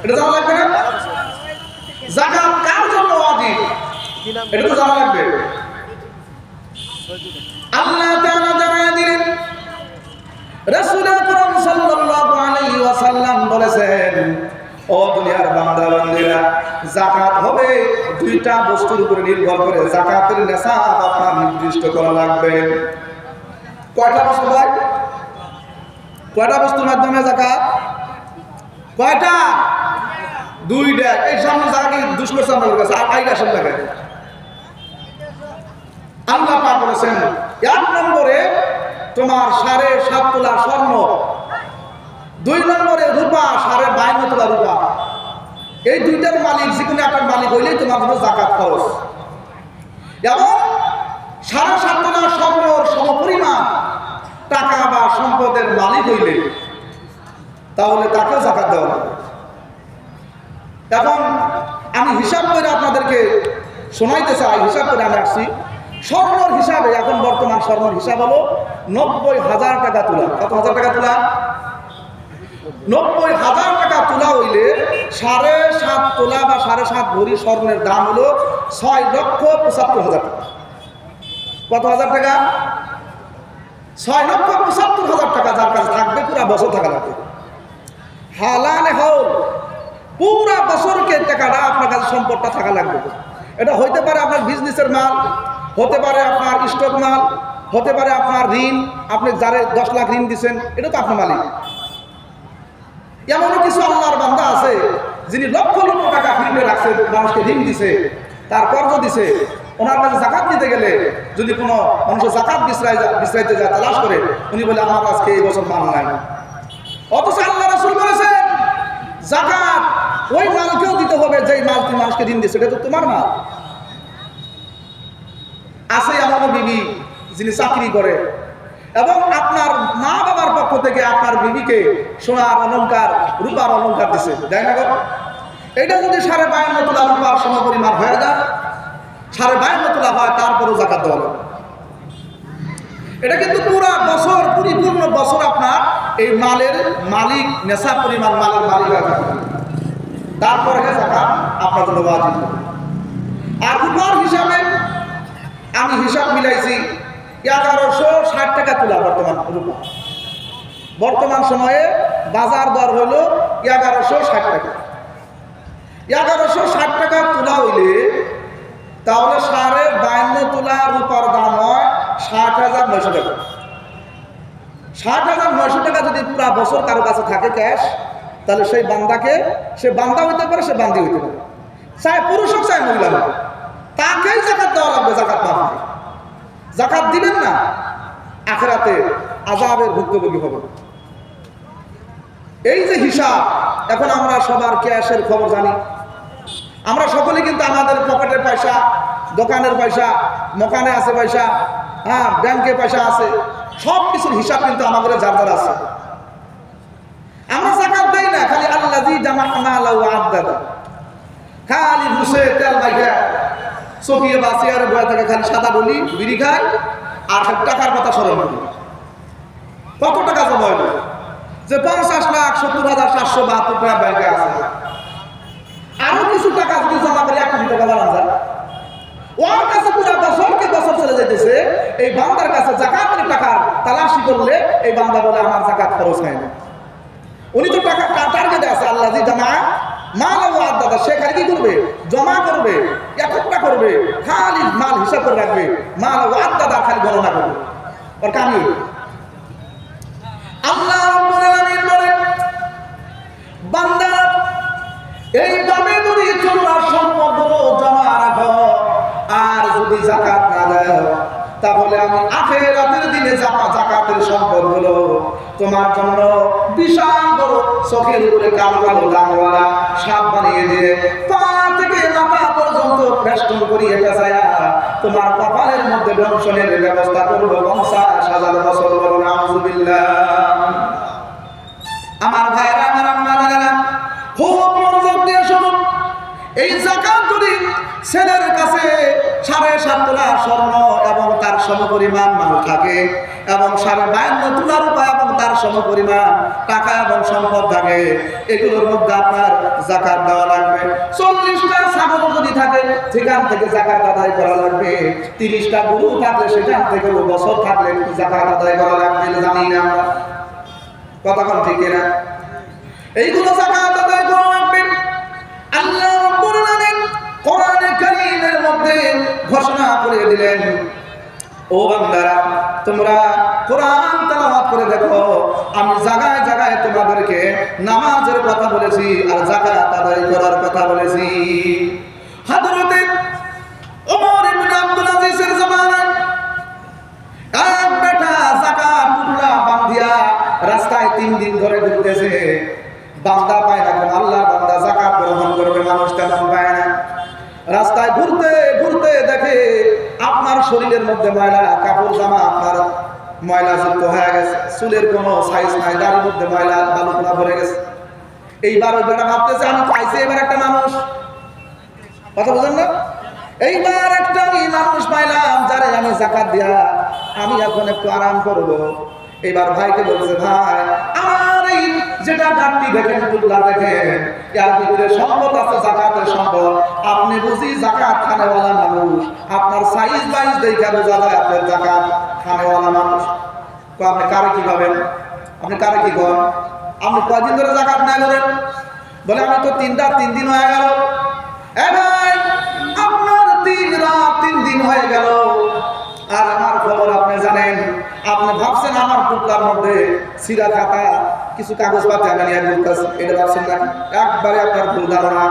এটা জানা লাগবে না? যাকাত কার জন্য ওয়াজিব এটা তো জানা লাগবে। আল্লাহ তাআলা জানায় দিলেন, রাসূল আকরাম সাল্লাল্লাহু আলাইহি ওয়াসাল্লাম বলেছেন, ও দুনিয়ার বান্দা বান্দীরা, যাকাত হবে দুইটা বস্তুর উপরে নির্ভর করে। যাকাতের নিসাব আপনার নির্দিষ্ট করা লাগবে। কয়টা বস্তু ভাই? কয়টা বস্তুর মাধ্যমে যাকাত? কয়টা? দুইটা। এই সামনে যাকে দুষ্কর সামনের কাছে আর আইলা সব লাগে। আল্লাহ পাক বলেছেন, এক নম্বরে তোমার 7.5 তোলা স্বর্ণ, 2 নম্বরে রূপা 52 তোলা রূপা। এই দুইটার মালিক যে কোনো একটা মালিক হইলেই তোমার জন্য যাকাত খরচ। এবং 7.5 তোলা স্বর্ণর সমপরিমাণ টাকা বা সম্পদের মালিক হইলে তাহলে তাকেও যাকাত দেওয়া হবে। এখন আমি হিসাব করে আপনাদেরকে শোনাইতে চাই, হিসাব করে আমি আসছি। স্বর্ণর হিসাবে এখন বর্তমান স্বর্ণর হিসাব হলো 90,000 টাকা তোলা। কত হাজার টাকা তোলা? 90,000 টাকা তোলা হইলে 7.5 তোলা বা 7.5 ভরি স্বর্ণের দাম হলো 6,75,000 টাকা। কত হাজার টাকা? 6,75,000 টাকা যার কাছে থাকবে পুরা বছর থাকা লাগবে। হালালে হাউল পুরা বছরকে টাকাটা আপনার কাছে সম্পদটা থাকা লাগবে। এটা হইতে পারে আপনার বিজনেসের মাল, হতে পারে আপনার স্টক মাল, হতে পারে আপনার ঋণ। আপনি যারে 10 লাখ ঋণ দিচ্ছেন, এটা তো আপনার মালিক। এমনও কিছু আল্লাহর বান্দা আছে যিনি লক্ষ লক্ষ টাকা ফিরে রাখছে, মানুষকে ঋণ দিছে, তার কর্জ দিছে। ওনার কাছে যাকাত দিতে গেলে যদি কোনো মানুষের যাকাত বিশ্রাইতে যায়, তালাশ করে, উনি বলে আমার আজকে এই বছর মাল নাই। অথচ আল্লাহ রাসূল বলেছেন, যাকাত ওই মালকেও দিতে হবে যেই মাল তুমি মানুষকে ঋণ দিচ্ছে, এটা তো তোমার মাল। আছে এমনও বিবি যিনি চাকরি করে এবং আপনার মা বাবার পক্ষ থেকে আপনার বিবিকে সোনার অলংকার, রূপার অলংকার দিছে, তাই না? এটা যদি 52 তোলা রূপার সমপরিমাণ হয়ে যায়, 52 তোলা হয়, তারপরেও যাকাত দেওয়া হবে। এটা কিন্তু পুরা বছর, পরিপূর্ণ বছর আপনার এই মালের মালিক, নেশা পরিমাণ মালের মালিক হয়ে থাকবে। তারপরে যাকাত আপনার জন্য ওয়াজিব হবে। আর রূপার হিসাবে আমি হিসাব মিলাইছি, 1160 টাকা তোলা বর্তমান রূপা। বর্তমান সময়ে বাজার দর হইল 1160 টাকা। 1160 টাকা তোলা হইলে তাহলে 52 তোলা রূপার দাম হয় 60,900 টাকা। 60,900 টাকা যদি পুরা বছর কারো কাছে থাকে ক্যাশ, তাহলে সেই বান্দাকে, সে বান্দা হইতে পারে, সে বান্দি হইতে পারে, চাই পুরুষ হোক চাই মহিলা হোক, তাকেই যাকাত দেওয়া লাগবে। যাকাত না হবে, যাকাত দিবেন না, আখিরাতে আযাবের ভুক্তভোগী হবে। এই যে হিসাব, এখন আমরা সবার ক্যাশের খবর জানি। আমরা সকলে কিন্তু আমাদের পকেটের পয়সা, দোকানের পয়সা, মকানে আছে পয়সা, হ্যাঁ ব্যাংকে পয়সা আছে, সব কিছুর হিসাব কিন্তু আমাদের যার যার আছে। আমরা যাকাত দেই না, খালি আল্লাযী জামা মালাহু আদ্দাদা, খালি মুসে তেল মাইখা চকিয়ে বা চেয়ারে বয়ে থাকে, খালি সাদা বলি বিড়ি খায় আর টাকার কথা স্মরণ করি। কত টাকা জমা হইল? যে 50,70,772 টাকা ব্যাংকে আছে। আরো কিছু টাকা যদি জমা করে 1 কোটি টাকা জানা যায়, ওর কাছে পুরো বছরকে বছর চলে যেতেছে। এই বান্দার কাছে যাকাতের টাকার তালাশি করলে এই বান্দা বলে আমার যাকাত খরচ হয় না। উনি তো টাকা টার্গেটে আছে, আল্লাযী জামা মালাহু আদ্দাদা, সে খালি কি করবে? জমা করবে, একত্রা করবে, খালি মাল হিসাব করে রাখবে, মালাহু আদ্দাদা খালি গণনা করবে, ওর কামি হইবে। আল্লাহ রাব্বুল আলামিন বলেন, বান্দা এইভাবে যদি তোমরা সম্পদগুলো জমা রাখো আর যদি যাকাত না দাও, তাহলে আমি আখিরাতের দিনে যাকাতের সম্পদগুলো তোমার জন্য বিশাল বড় চোখের উপরে কালো কালো দাগওয়ালা সাপ বানিয়ে দিয়ে পা থেকে মাথা পর্যন্ত বেষ্টন করিয়ে গেছায়া তোমার কপালের মধ্যে দংশনের ব্যবস্থা করবো 50,000 বছর। বলো নাউযুবিল্লাহ। আমার ভাইরা, আমার আম্মারা, খুব মনোযোগ দিয়ে শুনুন। এই যাকাত যদি ছেলের কাছে 7.5 তোলা স্বর্ণ এবং তার সমপরিমাণ মাল থাকে এবং 52 তোলা রূপা এবং তার সমপরিমাণ টাকা এবং সম্পদ থাকে, এগুলোর মধ্যে আপনার যাকাত দেওয়া লাগবে। 40টা ছাগল যদি থাকে সেখান থেকে যাকাত আদায় করা লাগবে। 30টা গরু থাকলে সেখান থেকে বছর থাকলে যাকাত আদায় করা লাগবে। জানি না আমরা কতক্ষণ ঠিক না, এইগুলো যাকাত আদায় করা লাগবে। আল্লাহ রাব্বুল আলামিন কোরআনে কারীমের মধ্যে ঘোষণা করে দিলেন, ও বান্দারা তোমরা কোরআন তেলাওয়াত করে দেখো, আমি জায়গায় জায়গায় তোমাদেরকে নামাজের কথা বলেছি আর যাকাত আদায় করার কথা বলেছি। হযরতে ওমর ইবনে আব্দুল আজিজের জামানায় এক বেটা যাকাত টুকরা বান্ধিয়া রাস্তায় 3 দিন ধরে ঘুরতেছে, বান্দা পায় না, আল্লাহ বান্দা যাকাত গ্রহণ করবে, মানুষ তেমন পায় না। রাস্তায় ঘুরতে ঘুরতে দেখে আপনার শরীরের মধ্যে ময়লা, কাপড় জামা আপনার ময়লা যুক্ত হয়ে গেছে, চুলের কোনো সাইজ নাই, দাড়ির মধ্যে ময়লা বালুকোনা ভরে গেছে। এইবার ওই বেটা ভাবতেছে আমি পাইছি এবার একটা মানুষ, কথা বুঝেন না, এইবার একটা আমি মানুষ পাইলাম যারে আমি যাকাত দিয়া আমি এখন একটু আরাম করব। এবার ভাইকে বলছে, ভাই আমার এই যেটা গাড়ি দেখেন টুকলা দেখেন এর ভিতরে সম্পদ আছে, যাকাতের সম্পদ, আপনি বুঝি যাকাত খানেওয়ালা মানুষ, আপনার সাইজ বাইজ দেখে বোঝা যায় আপনি যাকাত খানেওয়ালা মানুষ। তো আপনি কারে কি পাবেন, আপনি কারে কি করেন, আপনি কয়দিন ধরে যাকাত না করেন? বলে আমি তো 3 দিন হয়ে গেল। ভাই আপনার 3 রাত 3 দিন হয়ে গেল আর আমার খবর আপনি জানেন, আপনি ভাবছেন আমার টুকরার মধ্যে সিরা খাতা কিছু কাগজ পাতি আমি নিয়ে ঘুরতেছি, এটা ভাবছেন না, একবারে আপনার ভুল ধারণা।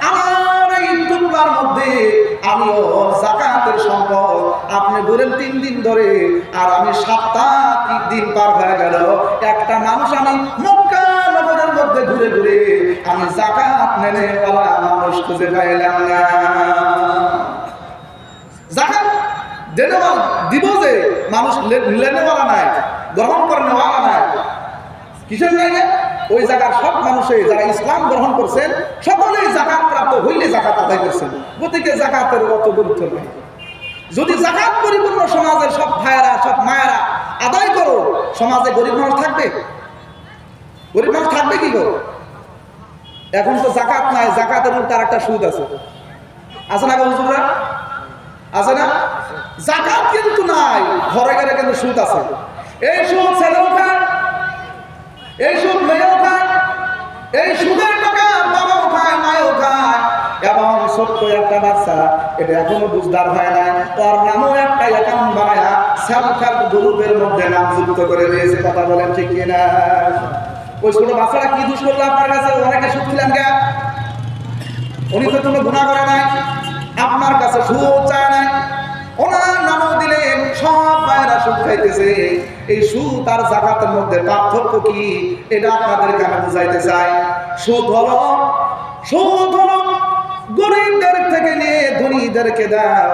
আমার এই টুকরার মধ্যে আমিও যাকাতের সম্পদ, আপনি বলেন 3 দিন ধরে আর আমি 7 দিন পার হয়ে গেল, একটা মানুষ আমি মক্কা নগরের মধ্যে ঘুরে ঘুরে আমি যাকাত নেনেওয়ালা মানুষ খুঁজে পাইলাম না। যাকাত দেনেওয়ালা দিব যে মানুষ লেনেওয়ালা নাই, গ্রহণ করেনেওয়ালা নাই, কিসের নাই? ওই জায়গার সব মানুষে যারা ইসলাম গ্রহণ করছেন সকলেই যাকাত প্রাপ্ত হইলে যাকাত আদায় করছেন, গতিকে যাকাতের অত গুরুত্ব নেই। যদি যাকাত পরিপূর্ণ সমাজের সব ভাইয়েরা সব মায়েরা আদায় করো, সমাজে গরিব মানুষ থাকবে? গরিব মানুষ থাকবে কি গো? এখন তো যাকাত নাই, যাকাতের মধ্যে আর একটা সুদ আছে, আছে না হুজুররা? আছে না? যাকাত কিন্তু নাই, ঘরে ঘরে কিন্তু সুদ আছে। এই সুদ ছেলেও খায়, এই সুদ মেয়েও খায়, এই সুদের টাকা বাবাও খায়, মায়েও খায়, এবং ছোট্ট একটা বাচ্চা এটা এখনো বুঝদার হয় না, তার নামও একটা অ্যাকাউন্ট বানায়া সেলফ হেল্প গ্রুপের মধ্যে নাম যুক্ত করে দিয়েছে। কথা বলেন ঠিক কিনা? ওই ছোট বাচ্চারা কি দোষ করলো আপনার কাছে? অনেকে সুদ দিলেন কে? উনি তো কোনো গুনাহ করে নাই, আপনার কাছে সুদ চায় নাই, ওনার নামও দিলেন, সব ভাইরা সুদ খাইতেছে। এই সুদ আর যাকাতের মধ্যে পার্থক্য কি এটা আপনাদেরকে আমি বুঝাইতে চাই। সুদ হলো গরিবদের থেকে নিয়ে ধনীদেরকে দাও,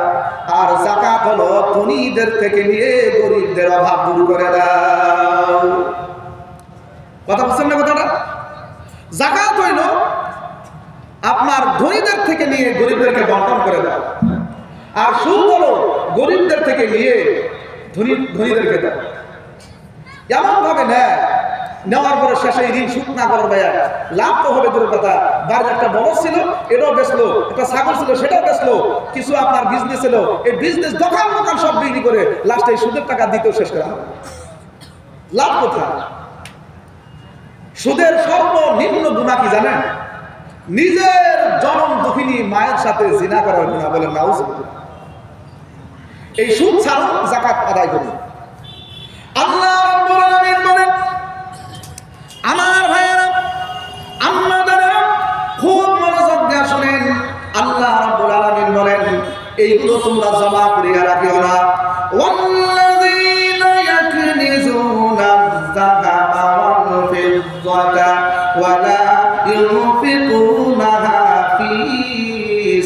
আর যাকাত হলো ধনীদের থেকে নিয়ে গরিবদের অভাব দূর করে দাও। কথা বুঝছেন না কথাটা? যাকাত হইল আপনার ধনীদের থেকে নিয়ে গরিবদেরকে বন্টন করে দাও, আর সুদ হলো গরিবদের থেকে নিয়ে ধনীদেরকে দাও। এমন ভাবে নেওয়ার পরে শেষে ঋণ সুদ না করার ভাইয়া লাভ তো হবে দূরের কথা, বাড়ির একটা বলদ ছিল এটাও বেচলো, একটা ছাগল ছিল সেটাও বেচলো, কিছু আপনার বিজনেস ছিল, এই বিজনেস দোকান সব বিক্রি করে লাস্টে সুদের টাকা দিতেও শেষ করা হবে। লাভ কোথায়? সুদের সর্বনিম্ন গুনাহ কি জানেন? নিজের জনম দুঃখিনী মায়ের সাথে জিনা করার গুনাহ। বলেন নাউজুবিল্লাহ। এই সুদ ছাড়ুন, যাকাত আদায় করুন। আল্লাহ রাব্বুল আলামিন বলেন, আমার ভাইয়েরা আপনারা খুব মনোযোগ দিয়ে শুনেন, আল্লাহ রাব্বুল আলামিন বলেন এইগুলো তোমরা জমা করিয়া রাখিও না। ওয়াল্লাযীনা ইয়াকনিজুনা আয-যাহাবা ওয়াল ফিদ্দাতা ওয়া লা ইউনফিকুনাহা ফী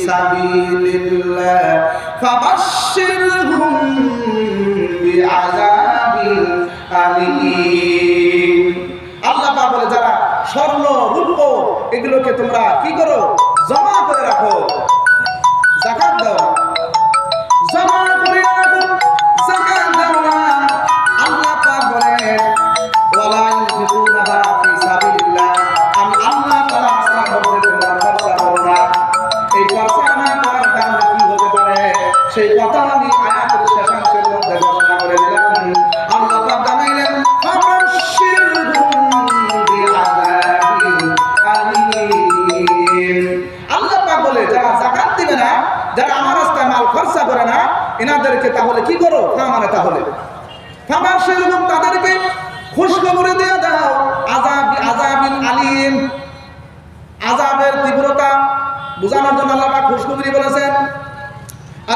সাবিলিল্লাহ ফাবাশশিরহুম বিআযাবিন আলীম। আল্লাহ পাক বলে যারা স্বর্ণ রূপ এগুলোকে তোমরা কি করো? জমা করে রাখো, যাকাত দাও, জমা করে রাখো, যাকাত দাও না। আল্লাহ পাক বলেন ওয়ালা তাদেরকে তাহলে কি করো? মানে তাহলে ফাবাশশিরহুম, তাদেরকে খুশখবরি দিয়ে দাও আযাবিন আলীম, আযাবের তীব্রতা বোঝানোর জন্য আল্লাহ পাক খুশখবরি বলেছেন।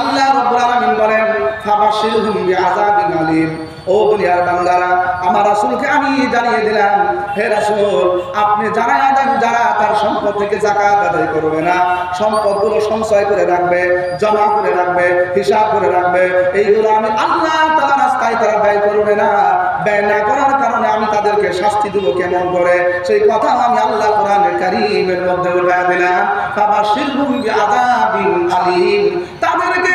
আল্লাহ রাব্বুল আলামিন বলেন ফাবাশশিরহুম বিআযাবিন আলীম, ও দুনিয়ার বান্দারা আমার রাসূলকে আমি জানিয়ে দিলাম, হে রাসূল আপনি জানায়া দেন যারা তার সম্পদ থেকে যাকাত আদায় করবে না, সম্পদগুলো সঞ্চয় করে রাখবে, জমা করে রাখবে, হিসাব করে রাখবে, এইগুলো আমি আল্লাহ তাআলা রাস্তায় তারা ব্যয় করবে না, ব্যয় না করার কারণে আমি তাদেরকে শাস্তি দেব কেমন করে, সেই কথা আমি আল্লাহ কোরআনে কারীমের মধ্যে উল্লেখ দিলাম। ফাবাশশিরহুম বিআযাবিন আলীম, তাদেরকে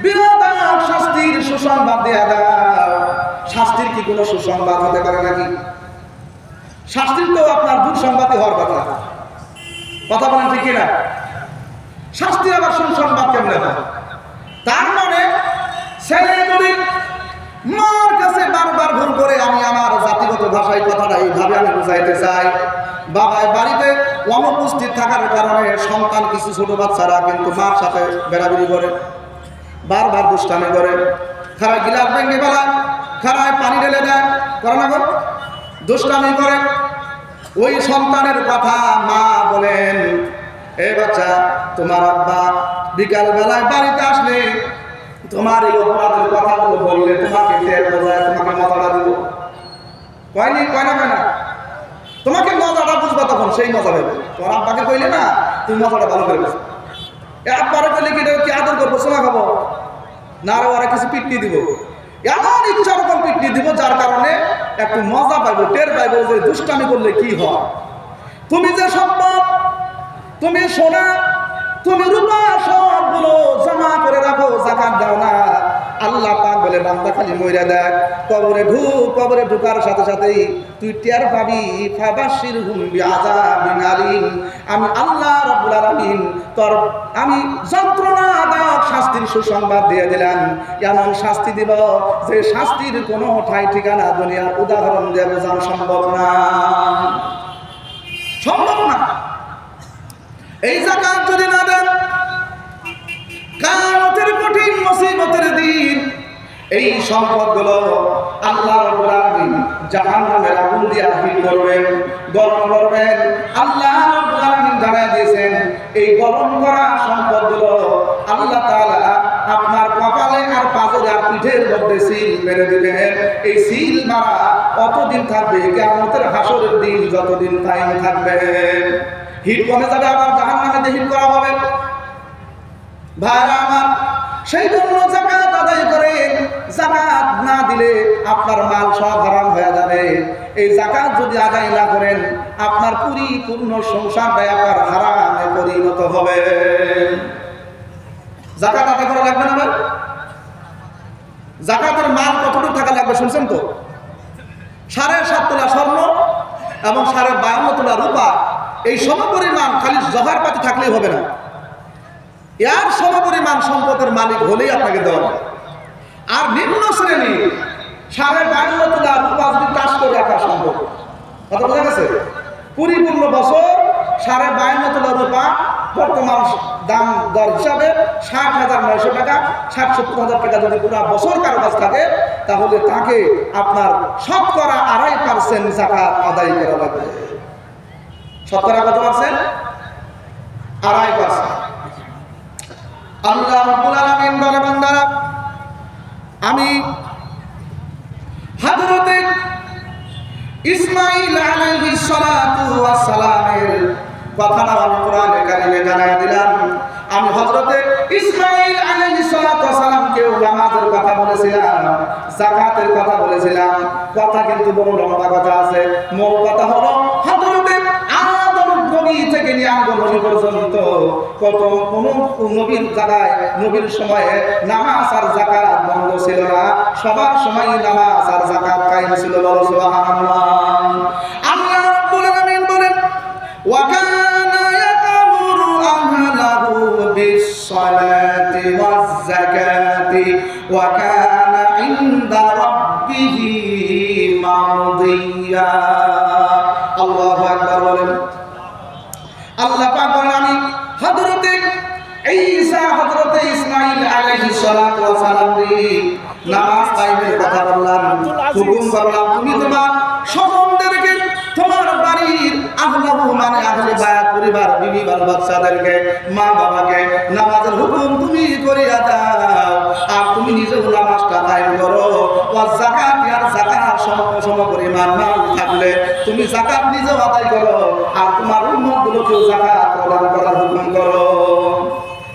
বিরাট শাস্তির সুসংবাদ দেয়া দাও। শাস্তির কি কোনো সুসংবাদ হতে পারে নাকি? শাস্তির তো আপনার দুঃসংবাদই হওয়ার কথা, কথা বলেন ঠিক না? শাস্তির আবার সুসংবাদ কেমনে হয়? তার মানে ছেলে যদি মার কাছে বারবার ভুল করে, আমি আমার জাতিগত ভাষায় কথাটা এইভাবে আমি বুঝাইতে চাই, বাবায় বাড়িতে অনুপস্থিত থাকার কারণে সন্তান কিছু ছোট বাচ্চারা কিন্তু মার সাথে বেড়াবেড়ি করে, বারবার দুষ্টামি করে, খারাপ গিলাস ভেঙে ফেলায়, খারাপ পানি ঢেলে দেয়, করে না গো? দুষ্টামি করে। ওই সন্তানের কথা মা বলেন, এ বাচ্চা তোমার আব্বা বিকাল বেলায় বাড়িতে আসলে তোমার এই অপরাধের কথাগুলো বললে তোমাকে টের বোঝায়, তোমাকে মজাটা দিব। কয়নি? কয় না? কয় না? তোমাকে মজাটা বুঝবা তখন, সেই মজা পাবে। তোমার আব্বাকে কইলে না তুমি মজাটা ভালো করে বুঝবে। আব্বারে কইলে কি আদর করবো, সোনা খাবো না, আরো ওরা কিছু পিটনি দিব, এমন ইচ্ছা রকম পিটনি দিব যার কারণে একটু মজা পাইবো, টের পাইবো যে দুষ্টামি করলে কি হয়। তুমি যে সম্পদ, তুমি সোনা, তুমি রূপা সবগুলো জমা করে রাখো, যাকাত দাও না, আল্লাহ পাক বলে বান্দা খালি মইরা দেখ, কবরে ঢুক, কবরে ঢুকার সাথে সাথেই তুই টের পাবি ফাবাশশিরহুম বিআযাবিন আলীম, আমি আল্লাহ রাব্বুল আলামিন তোর আমি যন্ত্রণাদায়ক শাস্তির সুসংবাদ দিয়ে দিলাম। এমন শাস্তি দিব যে শাস্তির কোনো ঠাই ঠিকানা দুনিয়ার উদাহরণ দিয়ে বোঝানো সম্ভব না, সম্ভব না। এই যাকাত যদি না দেন, কিয়ামতের কঠিন মুসিবতের দিন এই সম্পদগুলো আল্লাহ রাব্বুল আলামিন জাহান্নামের আগুন দিয়ে হিট করবেন, গরম করবেন। আল্লাহ রাব্বুল আলামিন জানায় দিয়েছেন এই গরম করা সম্পদগুলো আল্লাহ তাআলা আপনার কপালে আর পাজরে আর পিঠের মধ্যে সিল মেরে দিবেন। এই সিল মারা অতদিন থাকবে, কিয়ামতের হাসরের দিন যতদিন টাইম থাকবে। হিট কমে যাবে, আবার জাহান্নামে হিট করা হবে। ভাইরা আমার, সেই জন্য যাকাত আদায় করেন। যাকাত না দিলে আপনার মাল সব হারাম হয়ে যাবে। এই যাকাত যদি আদায় না করেন, আপনার পরিপূর্ণ সংসারটাই আপনার হারামে পরিণত হবে। যাকাত আদায় করা লাগবে না? যাকাতের মাল কতটুকু টাকা লাগবে শুনছেন তো? 7.5 তোলা স্বর্ণ এবং 52 তোলা রূপা, এই সমপরিমাণ খালি জহরপাতি থাকলেই হবে না, এর সমপরিমাণ সম্পদের মালিক হলেই আপনাকে দেওয়া হবে। আর নিম্ন শ্রেণী 52 তোলা রূপা যদি চাষ করে রাখা সম্ভব, কথা বোঝা গেছে? পরিপূর্ণ বছর 52 তোলা রূপা বর্তমান দাম দর হিসাবে 60,900 টাকা, 60-70 হাজার টাকা যদি পুরো বছর কারো কাছ থাকে, তাহলে তাকে আপনার শতকরা 2.5% যাকাত আদায় করা লাগবে। শতকরা কত পার্সেন্ট? 2.5%। আল্লাহ রাব্বুল আলামিন বলে, বান্দারা আমি হযরতে ইসমাঈল আলাইহিস সালাতু ওয়াস সালামের কথাটা কোরআনে কারিমে জানায় দিলাম। আমি হযরতে ইসমাঈল আলাইহিস সালাতু ওয়াস সালামকে নামাজের কথা বলেছিলাম, যাকাতের কথা বলেছিলাম। কথা কিন্তু বড় লম্বা কথা আছে। মূল কথা হলো হযরতে আদম নবী থেকে নিয়ে আদম নবী পর্যন্ত কত কোন নবীর জায়গায় নবীর সময়ে নামাজ আর যাকাত বন্ধ ছিল না, সবার সময় নামাজ আর যাকাত কায়েম ছিল। বলো সুবহানাল্লাহ। আল্লাহ রাব্বুল আলামিন বলেন, ওয়া কানা ইয়া'মুরু আহলাহু বিস-সালাতি ওয়াজ-যাকাতি ওয়া কানা 'ইনদা রাব্বিহি মারদিয়া। আল্লাহু আকবার বলেন। আল্লাহ পাক বলেন, আমি হযরতে ঈসা হযরতে ইসমাঈল আলাইহিস সালাতু ওয়াস সালাম করলাম তুমি তোমার স্বজনদেরকে, তোমার বাড়ির আহলাহু মানে আহলে বায়াত পরিবার, বিবি বাল বাচ্চাদেরকে, মা বাবাকে নামাজের হুকুম তুমি করিয়া দাও। আর তুমি নিজেও নামাজটা কায়েম করো। ওয়া যাকাত, আর যাকাত সম পরিমাণ মাল থাকলে তুমি যাকাত নিজেও আদায় করো, আর তোমার উম্মতগুলোকেও যাকাত প্রদান করার হুকুম করো।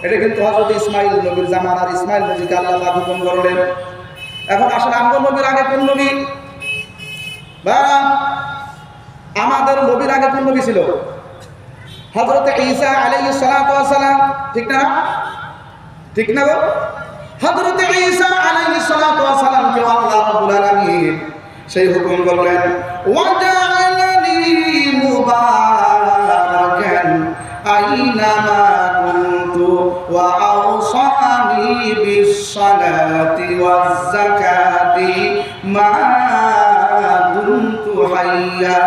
এটা কিন্তু হযরত ইসমাঈল নবীর জামানার ইসমাঈল নবীকে আল্লাহ পাক হুকুম করলেন। এখন আসলে আমগো নবীর আগে কোন নবী? বা আমাদের নবীর আগে কোন নবী ছিল? হযরত ঈসা আলাইহিস সালাতু ওয়াস সালাম, ঠিক না? ঠিক না গো? হযরত ঈসা আলাইহিস সালাতু ওয়াস সালাম কে আল্লাহ রাব্বুল আলামিন সেই হুকুম করলেন, ওয়া জাআলানি মুবারাকান আইনামা কুনতু ওয়া আওসানি বিস সালাতি ওয়াজ যাকাতি মা দুমতু হাইয়া।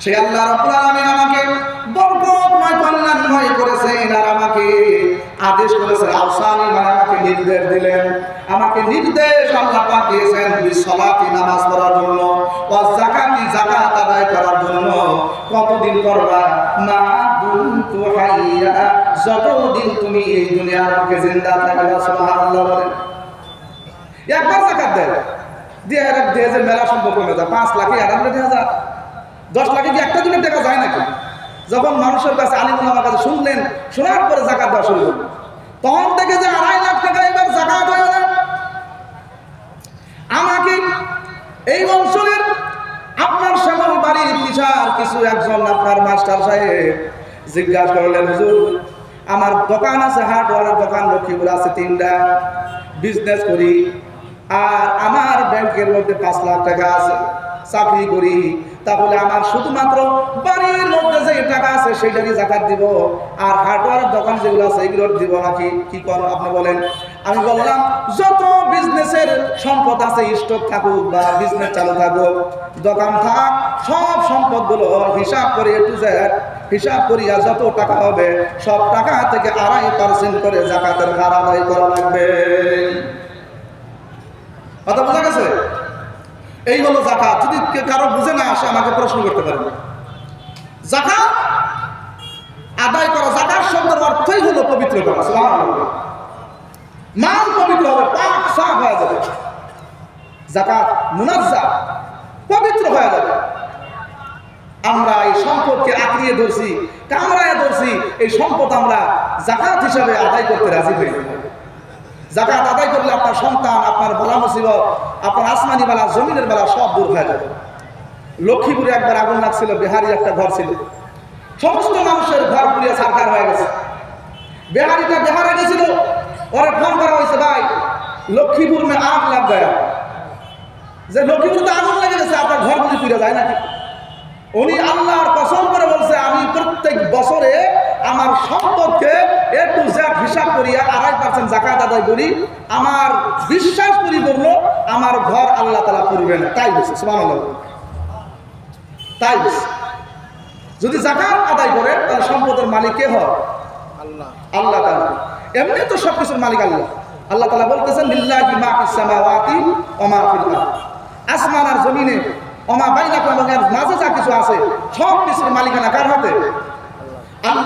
সেই আল্লাহ রাব্বুল আলামিন আমাকে বরকতময় কল্যাণময় করেছেন, আর আমাকে আদেশ করেছেন, আওসানি মানে আমাকে নির্দেশ দিলেন, আমাকে নির্দেশ আল্লাহ পাক দিয়েছেন বিসসালাতি নামাজ পড়ার জন্য, ওয়াজ যাকাতি যাকাত আদায় করার জন্য। কতদিন করবা? মা দুমতু হাইয়া, যতদিন তুমি এই দুনিয়ার বুকে জিন্দা থাকবে। সুবহানাল্লাহ বলেন। একবার যাকাত দেন দিয়ে এক দিয়ে যে মেলা সম্পর্ক কমে যায়, 5 লাখে 98,000, 10 লাখে কি একটা দিনের টাকা যায় নাকি? যখন মানুষের কাছে আলিম ওলামার কাছে শুনলেন, শোনার পরে যাকাত দেওয়া শুরু করলেন, তখন থেকে যে 2.5 লাখ টাকা এবার যাকাত হয়ে গেল। আমাকে এই অঞ্চলের আপনার শ্যামল বাড়ির পিছার কিছু একজন আপনার মাস্টার সাহেব জিজ্ঞাসা করলেন, হুজুর আমার দোকান আছে, হার্ডওয়্যারের দোকান লক্ষ্মীপুর আছে 3টা, বিজনেস করি, আর আমার ব্যাংকের মধ্যে 5 লাখ টাকা আছে, চাকরি করি, তাহলে আমার শুধুমাত্র বাড়ির মধ্যে যে টাকা আছে সেটারই যাকাত দিব, আর হার্ডওয়্যারের দোকান যেগুলো আছে এগুলোর দিব নাকি? কি করো আপনি বলেন? আমি বললাম, যত বিজনেসের সম্পদ আছে, স্টক থাকুক বা বিজনেস চালু থাকুক, দোকান থাক, সব সম্পদগুলো হিসাব করে A to Z হিসাব করিয়া যত টাকা হবে সব টাকা থেকে 2.5% করে যাকাতের হার আদায় করা লাগবে। কথা বোঝা গেছে? এই হলো যাকাত। যদি কারো বুঝে না আসে আমাকে প্রশ্ন করতে পারেন। যাকাত আদায় করা, যাকাত শব্দের অর্থই হলো পবিত্র করা। সুবহানাল্লাহ। মাল পবিত্র হবে, পাক সাফ হয়ে যাবে। যাকাত মুনাজ্জাহ, পবিত্র হয়ে যাবে। আমরা এই সম্পদকে আঁকড়িয়ে ধরছি, কামড়ায় ধরছি, এই সম্পদ আমরা যাকাত হিসাবে আদায় করতে রাজি হই। যাকাত আদায় করলে আপনার সন্তান, আপনার বালা মুসিবত, আপনার আসমানি বালা, জমিনের বালা সব দূর হয়ে যাবে। লক্ষ্মীপুরে একবার আগুন লাগছিল, বিহারি একটা ঘর ছিল, সমস্ত মানুষের ঘর পুড়িয়ে ছারখার হয়ে গেছে। বিহারিটা বিহারে গেছিল, ওরে ফোন করা হয়েছে, ভাই লক্ষ্মীপুর মে আগ লাগ গয়া, যে লক্ষ্মীপুরে আগুন লেগে গেছে, আপনার ঘরগুলি পুড়ে যায় নাকি? উনি আল্লাহর কসম করে বলছে, আমি প্রত্যেক বছরে আমার সম্পদকে A to Z হিসাব করিয়া 2.5% যাকাত আদায় করি, আমার বিশ্বাস পরিপূর্ণ আমার ঘর আল্লাহ তাআলা পুড়বে না। তাই বলছে। সুবহানাল্লাহ। তাই বলছে। যদি যাকাত আদায় করে তাহলে সম্পদের মালিক কে হয়? আল্লাহ। আল্লাহ তাআলা। এমনি তো সবকিছুর মালিক আল্লাহ। আল্লাহ তাআলা বলতেছেন, লিল্লাহি মা ফিস সামাওয়াতি ওয়া মা ফিল আরদ। আসমান আর জমিনে ওমা বাইনাকুম, মাঝে যা কিছু আছে সব কিছুর মালিকানা কার হাতে?